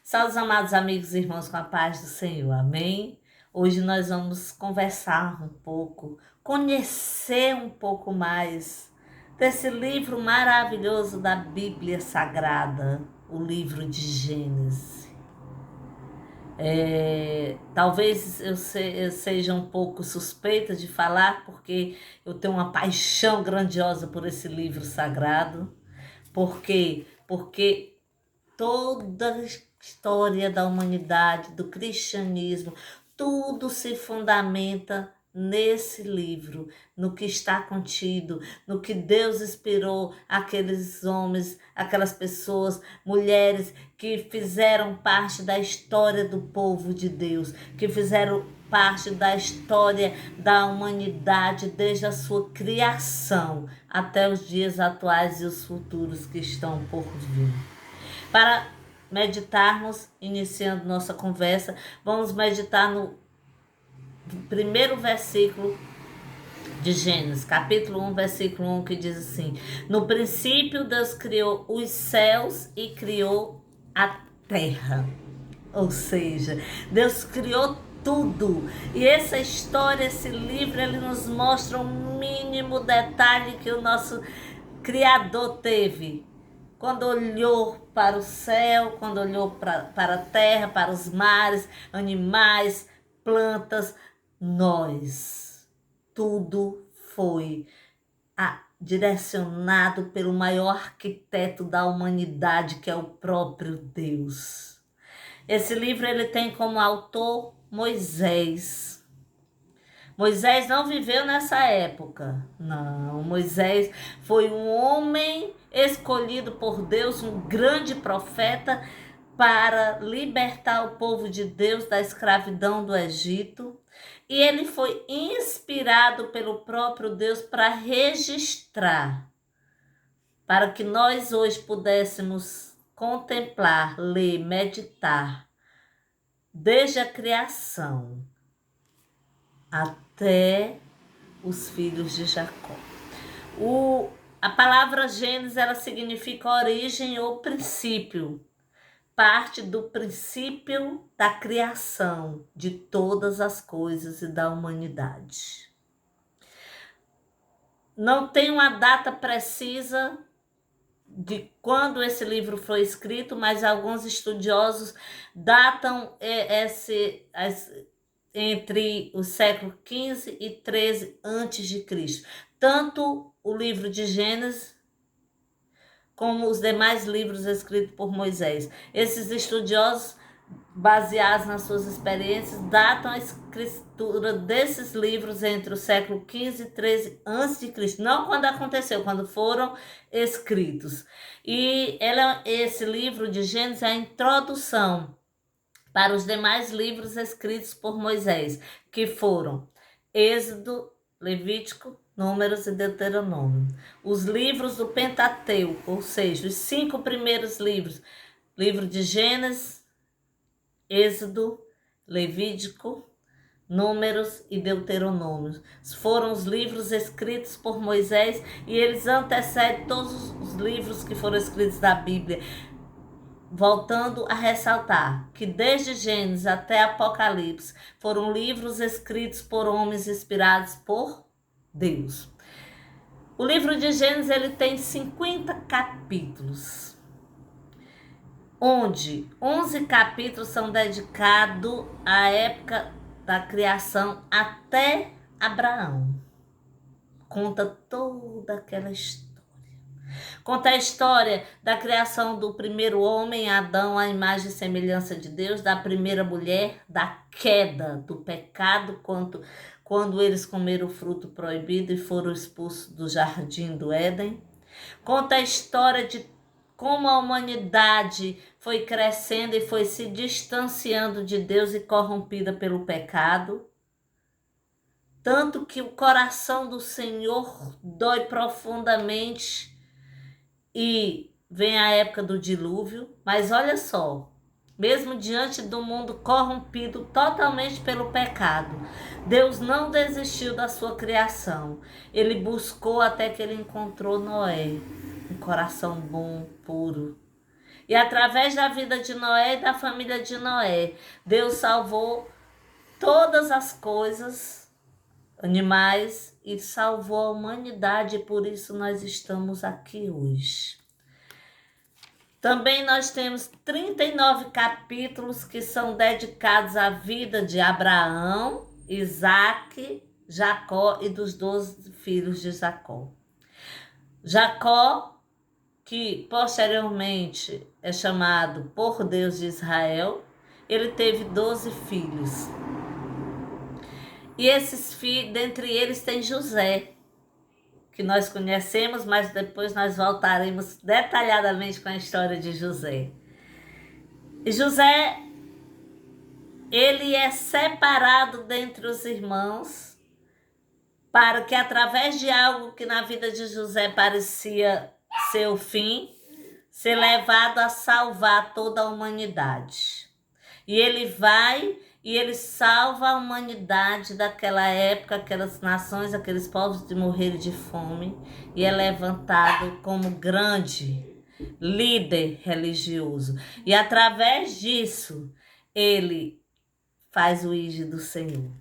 Salve, amados amigos e irmãos, com a paz do Senhor, amém? Hoje nós vamos conversar um pouco, conhecer um pouco mais desse livro maravilhoso da Bíblia Sagrada, o livro de Gênesis. Talvez eu seja um pouco suspeita de falar, porque eu tenho uma paixão grandiosa por esse livro sagrado. Por quê? Porque toda a história da humanidade, do cristianismo, tudo se fundamenta nesse livro, no que está contido, no que Deus inspirou aqueles homens, aquelas pessoas, mulheres que fizeram parte da história do povo de Deus, que fizeram parte da história da humanidade desde a sua criação até os dias atuais e os futuros que estão por vir. Para meditarmos, iniciando nossa conversa, vamos meditar no primeiro versículo de Gênesis, capítulo 1, versículo 1, que diz assim: No princípio Deus criou os céus e criou a terra. Ou seja, Deus criou tudo. E essa história, esse livro, ele nos mostra um mínimo detalhe que o nosso Criador teve quando olhou para o céu, quando olhou para a terra, para os mares, animais, plantas, nós. Tudo foi direcionado pelo maior arquiteto da humanidade, que é o próprio Deus. Esse livro ele tem como autor Moisés. Moisés não viveu nessa época, não. Moisés foi um homem escolhido por Deus, um grande profeta, para libertar o povo de Deus da escravidão do Egito. E ele foi inspirado pelo próprio Deus para registrar, para que nós hoje pudéssemos contemplar, ler, meditar, desde a criação até os filhos de Jacó. A palavra Gênesis, ela significa origem ou princípio, parte do princípio da criação de todas as coisas e da humanidade. Não tem uma data precisa de quando esse livro foi escrito, mas alguns estudiosos datam entre o século XV e XIII a.C. Tanto o livro de Gênesis como os demais livros escritos por Moisés. Esses estudiosos, baseados nas suas experiências, datam a escritura desses livros entre o século XV e XIII a.C. Não quando aconteceu, quando foram escritos. E esse livro de Gênesis é a introdução para os demais livros escritos por Moisés, que foram Êxodo, Levítico, Números e Deuteronômio. Os livros do Pentateuco, ou seja, os 5 primeiros livros, livro de Gênesis, Êxodo, Levítico, Números e Deuteronômio. Foram os livros escritos por Moisés e eles antecedem todos os livros que foram escritos da Bíblia. Voltando a ressaltar que desde Gênesis até Apocalipse foram livros escritos por homens inspirados por Deus. O livro de Gênesis ele tem 50 capítulos, onde 11 capítulos são dedicados à época da criação até Abraão. Conta toda aquela história. Conta a história da criação do primeiro homem, Adão, à imagem e semelhança de Deus, da primeira mulher, da queda, do pecado, quando eles comeram o fruto proibido e foram expulsos do jardim do Éden. Conta a história de como a humanidade foi crescendo e foi se distanciando de Deus e corrompida pelo pecado. Tanto que o coração do Senhor dói profundamente. E vem a época do dilúvio, mas olha só, mesmo diante do mundo corrompido totalmente pelo pecado, Deus não desistiu da sua criação. Ele buscou até que ele encontrou Noé, um coração bom, puro, E através da vida de Noé e da família de Noé, Deus salvou todas as coisas, animais, e salvou a humanidade, e por isso nós estamos aqui hoje. Também nós temos 39 capítulos que são dedicados à vida de Abraão, Isaque, Jacó e dos 12 filhos de Jacó. Jacó, que posteriormente é chamado por Deus de Israel, ele teve 12 filhos. E esses filhos, dentre eles tem José, que nós conhecemos, mas depois nós voltaremos detalhadamente com a história de José. E José, ele é separado dentre os irmãos, para que através de algo que na vida de José parecia ser o fim, ser levado a salvar toda a humanidade. E ele vai e ele salva a humanidade daquela época, aquelas nações, aqueles povos de morrer de fome, e é levantado como grande líder religioso. E através disso, ele faz o ide do Senhor.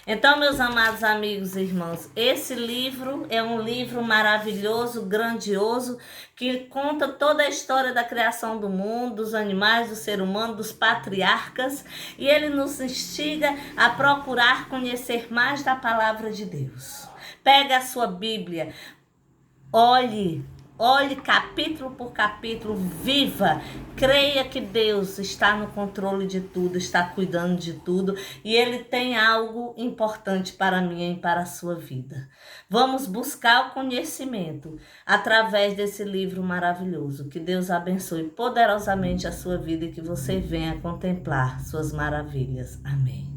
Então, meus amados amigos e irmãos, esse livro é um livro maravilhoso, grandioso, que conta toda a história da criação do mundo, dos animais, do ser humano, dos patriarcas, e ele nos instiga a procurar conhecer mais da palavra de Deus. Pega a sua Bíblia, olhe capítulo por capítulo, viva, creia que Deus está no controle de tudo, está cuidando de tudo, e Ele tem algo importante para mim e para a sua vida. Vamos buscar o conhecimento através desse livro maravilhoso. Que Deus abençoe poderosamente a sua vida e que você venha contemplar suas maravilhas. Amém.